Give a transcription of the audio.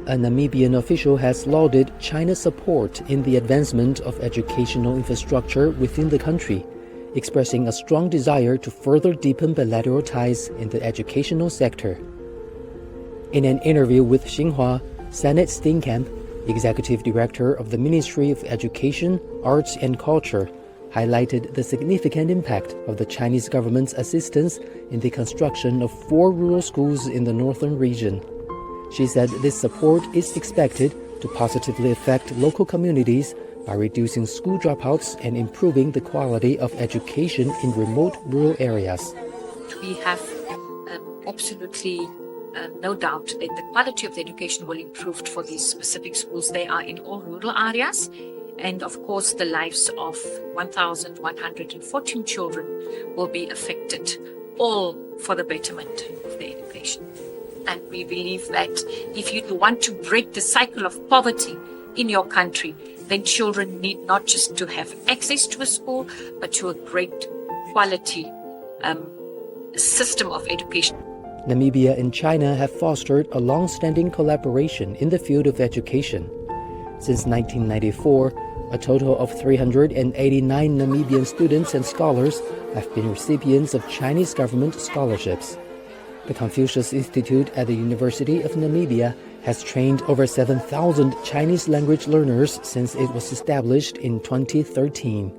a Namibian official has lauded China's support in the advancement of educational infrastructure within the country, expressing a strong desire to further deepen bilateral ties in the educational sector. In an interview with Xinhua, Sanet Steenkamp, Executive Director of the Ministry of Education, Arts and Culture, highlighted the significant impact of the Chinese government's assistance in the construction of 4 rural schools in the northern region. She said this support is expected to positively affect local communities by reducing school dropouts and improving the quality of education in remote rural areas. We have absolutely no doubt that the quality of the education will improve for these specific schools. They are in all rural areas. And of course, the lives of 1,114 children will be affected, all for the betterment of their education. And we believe that if you want to break the cycle of poverty in your country, then children need not just to have access to a school, but to a great quality system of education. Namibia and China have fostered a long-standing collaboration in the field of education. Since 1994, a total of 389 Namibian students and scholars have been recipients of Chinese government scholarships. The Confucius Institute at the University of Namibia has trained over 7,000 Chinese language learners since it was established in 2013.